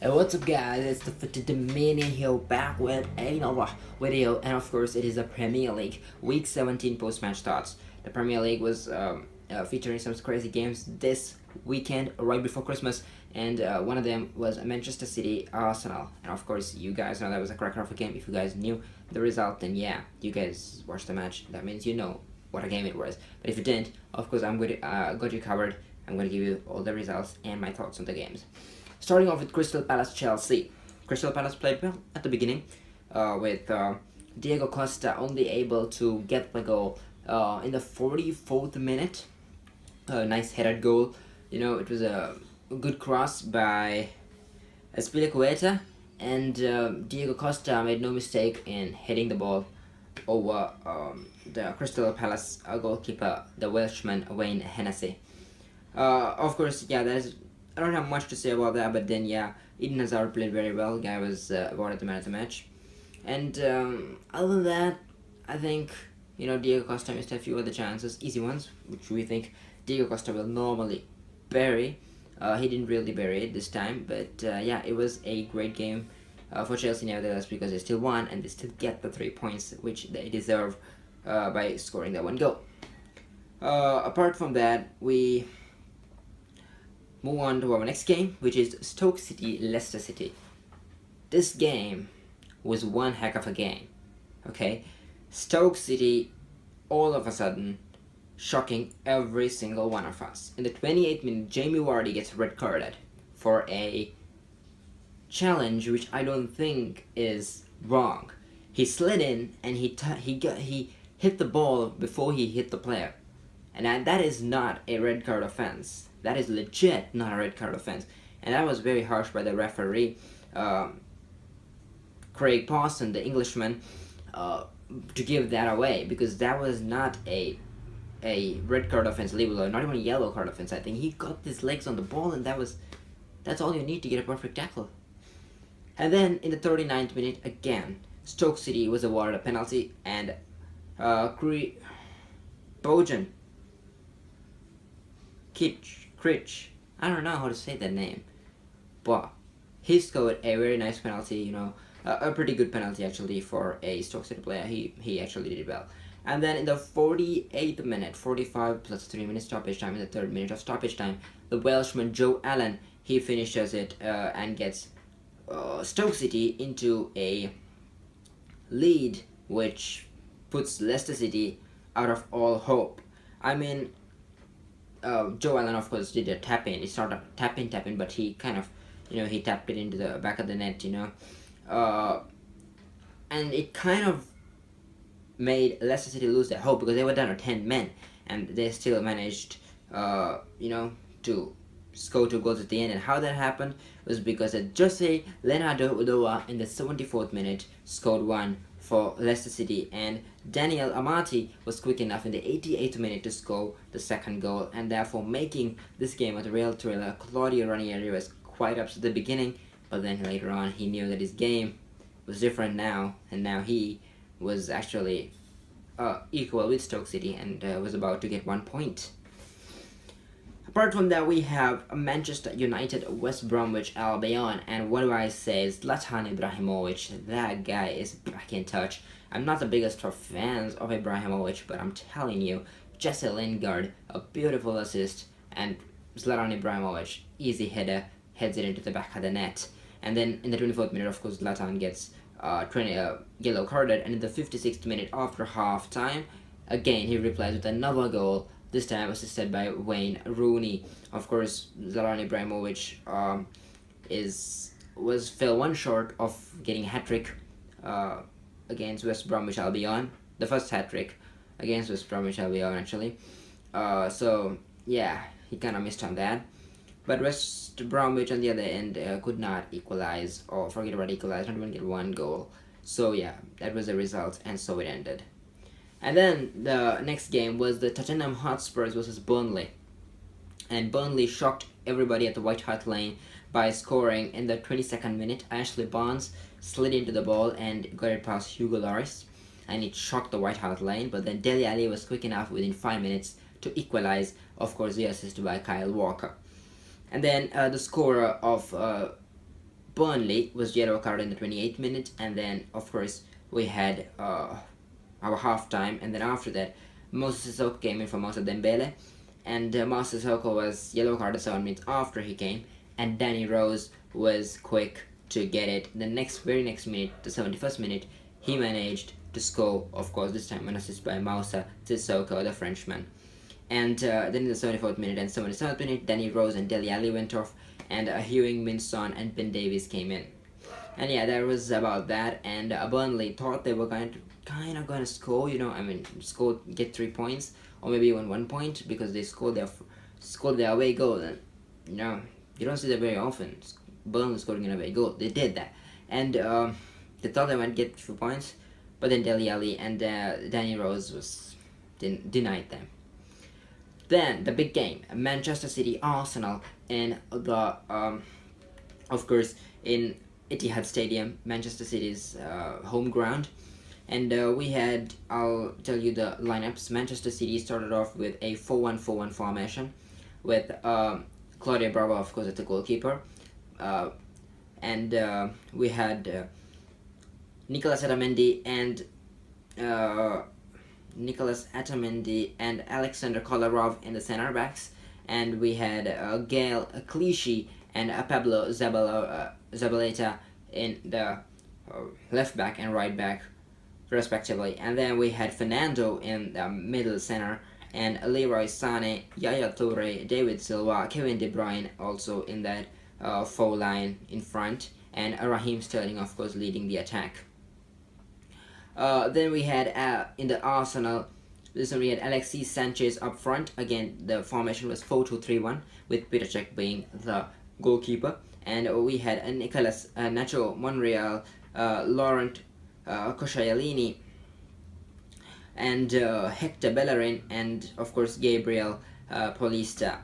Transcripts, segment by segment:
Hey, what's up guys, it's the Footy Dominion here back with another video, and of course it is the Premier League Week 17 post-match thoughts. The Premier League was featuring some crazy games this weekend right before Christmas, and one of them was Manchester City Arsenal. And of course you guys know that was a cracker of a game. If you guys knew the result, then yeah, you guys watched the match, that means you know what a game it was. But if you didn't, of course I'm going to got you covered. I'm going to give you all the results and my thoughts on the games. Starting off with Crystal Palace Chelsea. Crystal Palace played well at the beginning, with Diego Costa only able to get the goal in the 44th minute. Nice headed goal. You know, it was a good cross by Azpilicueta, and Diego Costa made no mistake in hitting the ball over the Crystal Palace goalkeeper, the Welshman Wayne Hennessy. Of course, yeah, I don't have much to say about that, but then yeah, Eden Hazard played very well. Guy was awarded the man of the match. And other than that, I think, you know, Diego Costa missed a few other chances, easy ones, which we think Diego Costa will normally bury. He didn't really bury it this time, but yeah, it was a great game for Chelsea nevertheless, because they still won and they still get the 3 points which they deserve by scoring that one goal. Apart from that, we move on to our next game, which is Stoke City Leicester City. This game was one heck of a game. Okay, Stoke City all of a sudden shocking every single one of us. In the 28th minute, Jamie Vardy gets red carded for a challenge which I don't think is wrong. He slid in and he hit the ball before he hit the player, and that is not a red card offense. That is legit not a red card offense, and that was very harsh by the referee, Craig Pawson, the Englishman, to give that away, because that was not a red card offense, or not even a yellow card offense. I think he got his legs on the ball, and that's all you need to get a perfect tackle. And then in the 39th minute, again, Stoke City was awarded a penalty, and Bojan Critch, I don't know how to say that name, but he scored a very nice penalty, you know, a pretty good penalty actually for a Stoke City player. He actually did it well. And then in the 48th minute, 45 plus 3 minutes stoppage time, in the 3rd minute of stoppage time, the Welshman Joe Allen, he finishes it and gets Stoke City into a lead, which puts Leicester City out of all hope. I mean, Joe Allen, of course, did a tap in. It's not a tap in, but he kind of, you know, he tapped it into the back of the net, you know. And it kind of made Leicester City lose their hope, because they were down to 10 men, and they still managed, you know, to score 2 goals at the end. And how that happened was because Jose Leonardo Udoa in the 74th minute scored 1 for Leicester City, and Daniel Amati was quick enough in the 88th minute to score the 2nd goal, and therefore making this game a real thriller. Claudio Ranieri was quite upset at the beginning, but then later on he knew that his game was different now, and now he was actually equal with Stoke City and was about to get 1 point. Apart from that, we have Manchester United West Bromwich Albion, and what do I say? Zlatan Ibrahimovic, that guy is back in touch. I'm not the biggest of fans of Ibrahimovic, but I'm telling you, Jesse Lingard, a beautiful assist, and Zlatan Ibrahimovic, easy header, heads it into the back of the net. And then in the 24th minute, of course, Zlatan gets yellow carded, and in the 56th minute after half time, again he replies with another goal, this time assisted by Wayne Rooney. Of course, Zlatan Ibrahimovic fell 1 short of getting a hat-trick against West Bromwich Albion, the first hat-trick against West Bromwich Albion actually. So yeah, he kind of missed on that. But West Bromwich on the other end could not equalize, or forget about equalize, not even get 1 goal. So yeah, that was the result, and so it ended. And then the next game was the Tottenham Hotspurs versus Burnley. And Burnley shocked everybody at the White Hart Lane by scoring in the 22nd minute. Ashley Barnes slid into the ball and got it past Hugo Lloris, and it shocked the White Hart Lane. But then Dele Alli was quick enough within 5 minutes to equalize, of course, the assist by Kyle Walker. And then the scorer of Burnley was yellow carded in the 28th minute, and then of course we had our half time, and then after that Moses Sissoko came in for Moussa Dembele, and Moses Sissoko was yellow carded 7 minutes after he came, and Danny Rose was quick to get it. The very next minute, the 71st minute, he managed to score, of course this time an assist by Moussa Sissoko, the Frenchman. And then in the 74th minute and 77th minute, Danny Rose and Dele Alli went off, and Heung-min Son and Ben Davies came in. And yeah, that was about that. And Burnley thought they were kind of going to score, get 3 points or maybe even 1 point, because they scored their away goal. And you don't see that very often. Burnley scoring an away goal. They did that, and they thought they might get 2 points, but then Dele Alli and Danny Rose was denied them. Then the big game, Manchester City Arsenal in the of course in Etihad Stadium, Manchester City's home ground. And we had, I'll tell you the lineups. Manchester City started off with a 4-1-4-1 formation with Claudio Bravo, of course, as the goalkeeper. And we had Nicolas Otamendi and Alexander Kolarov in the center backs, and we had Gael Clichy and Pablo Zabaleta in the left back and right back respectively. And then we had Fernando in the middle center, and Leroy Sané, Yaya Toure, David Silva, Kevin De Bruyne also in that 4 line in front, and Raheem Sterling, of course, leading the attack. Then we had in the Arsenal, we had Alexis Sanchez up front. Again, the formation was 4-2-3-1 with Peter Cech being the goalkeeper, and we had Nacho Monreal, Laurent Koscielny, and Hector Bellerin, and of course Gabriel Paulista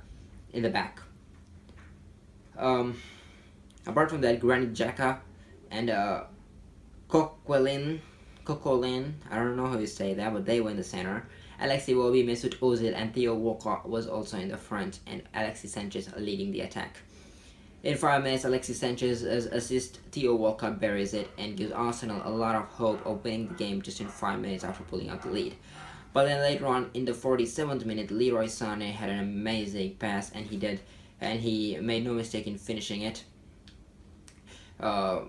in the back. Apart from that, Granit Xhaka and Coquelin, I don't know how you say that, but they were in the center. Alexi Iwobi, Mesut Ozil, and Theo Walcott was also in the front, and Alexis Sanchez leading the attack. In 5 minutes, Alexis Sanchez's assist, Theo Walcott buries it and gives Arsenal a lot of hope of winning the game just in 5 minutes after pulling out the lead. But then later on, in the 47th minute, Leroy Sané had an amazing pass, and he made no mistake in finishing it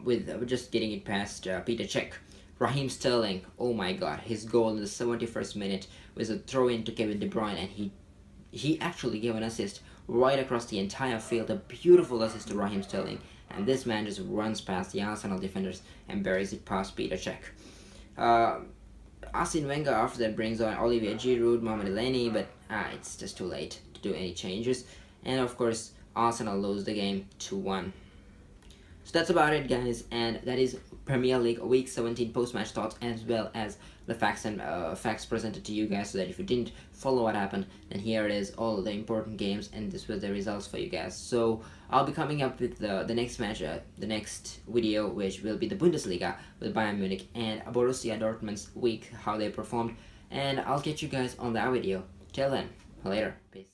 with just getting it past Peter Cech. Raheem Sterling, oh my god, his goal in the 71st minute was a throw-in to Kevin De Bruyne, and he actually gave an assist right across the entire field, a beautiful assist to Raheem Sterling, and this man just runs past the Arsenal defenders and buries it past Peter Cech. Arsene Wenger after that brings on Olivier Giroud, Mohamed Elneny, but it's just too late to do any changes, and of course Arsenal lose the game 2-1. So that's about it, guys, and that is Premier League Week 17 post-match thoughts, as well as the facts and facts presented to you guys, so that if you didn't follow what happened, then here it is, all the important games, and this was the results for you guys. So I'll be coming up with the next match, the next video, which will be the Bundesliga with Bayern Munich and Borussia Dortmund's week, how they performed, and I'll catch you guys on that video. Till then, later, peace.